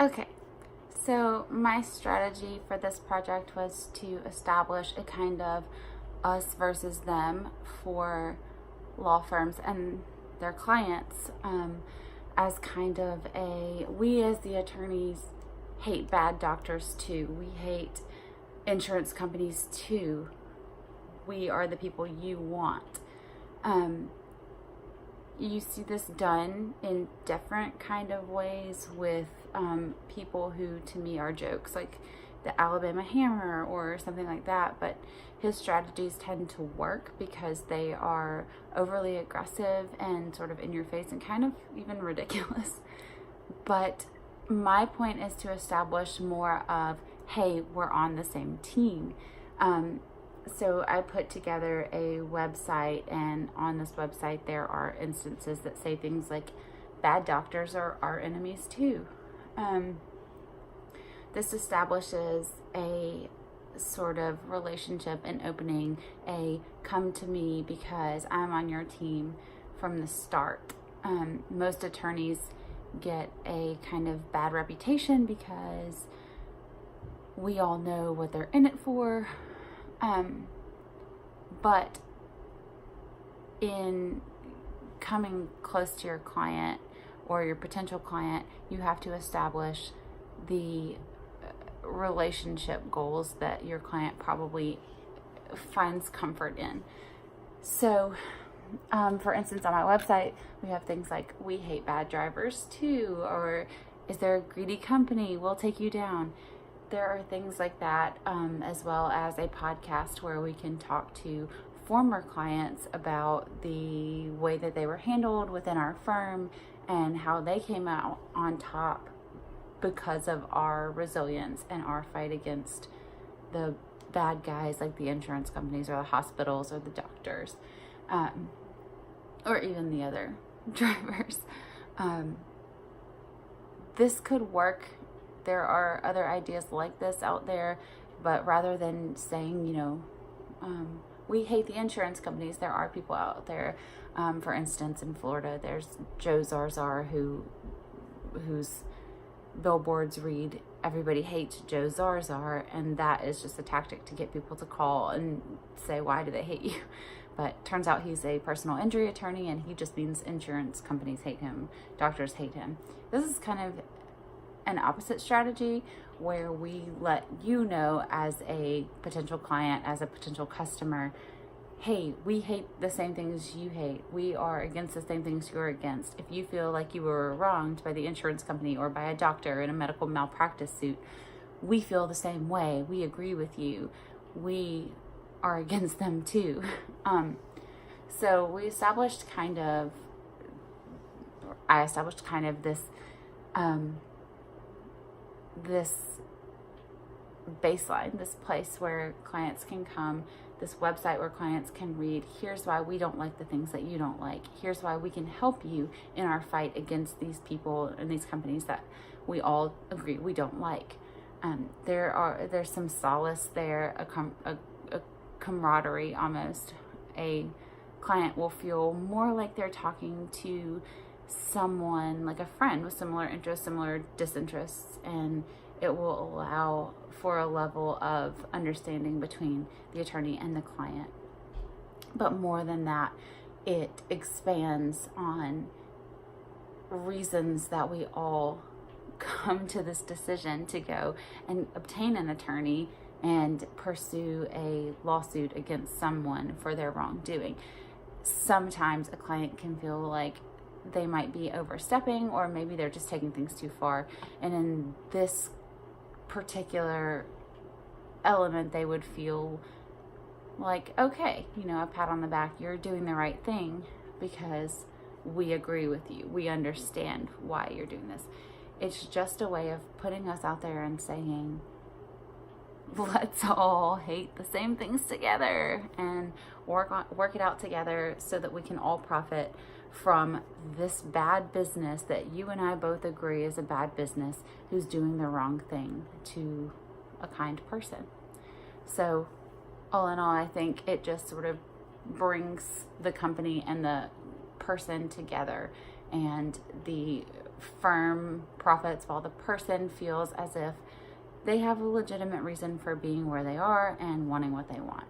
Okay, so my strategy for this project was to establish a kind of us versus them for law firms and their clients, as kind of we as the attorneys hate bad doctors too. We hate insurance companies too. We are the people you want. You see this done in different kind of ways with people who to me are jokes, like the Alabama Hammer or something like that, but his strategies tend to work because they are overly aggressive and sort of in your face and kind of even ridiculous. But my point is to establish more of, hey, we're on the same team. So I put together a website, and on this website there are instances that say things like bad doctors are our enemies too. This establishes a sort of relationship and opening, a come to me because I'm on your team from the start. Most attorneys get a kind of bad reputation because we all know what they're in it for. But in coming close to your client or your potential client, you have to establish the relationship goals that your client probably finds comfort in. So, for instance, on my website, we have things like, we hate bad drivers too, or is there a greedy company? We'll take you down. There are things like that, as well as a podcast where we can talk to former clients about the way that they were handled within our firm and how they came out on top because of our resilience and our fight against the bad guys like the insurance companies or the hospitals or the doctors, or even the other drivers. This could work. There are other ideas like this out there, but rather than saying, we hate the insurance companies, there are people out there. For instance, in Florida, there's Joe Zarzar, whose billboards read, "Everybody hates Joe Zarzar," and that is just a tactic to get people to call and say, why do they hate you? But turns out he's a personal injury attorney, and he just means insurance companies hate him, doctors hate him. This is kind of an opposite strategy where we let you know as a potential client, as a potential customer, hey, we hate the same things you hate. We are against the same things you're against. If you feel like you were wronged by the insurance company or by a doctor in a medical malpractice suit, we feel the same way. We agree with you. We are against them too. So I established kind of this this baseline, this place where clients can come, this website where clients can read, here's why we don't like the things that you don't like. Here's why we can help you in our fight against these people and these companies that we all agree we don't like. There's some solace there, a camaraderie almost. A client will feel more like they're talking to someone, like a friend with similar interests, similar disinterests, and it will allow for a level of understanding between the attorney and the client. But more than that, it expands on reasons that we all come to this decision to go and obtain an attorney and pursue a lawsuit against someone for their wrongdoing. Sometimes a client can feel like they might be overstepping, or maybe they're just taking things too far. And in this particular element, they would feel like, okay, a pat on the back, you're doing the right thing because we agree with you. We understand why you're doing this. It's just a way of putting us out there and saying, let's all hate the same things together and work it out together so that we can all profit from this bad business that you and I both agree is a bad business, who's doing the wrong thing to a kind person. So all in all, I think it just sort of brings the company and the person together, and the firm profits while the person feels as if they have a legitimate reason for being where they are and wanting what they want.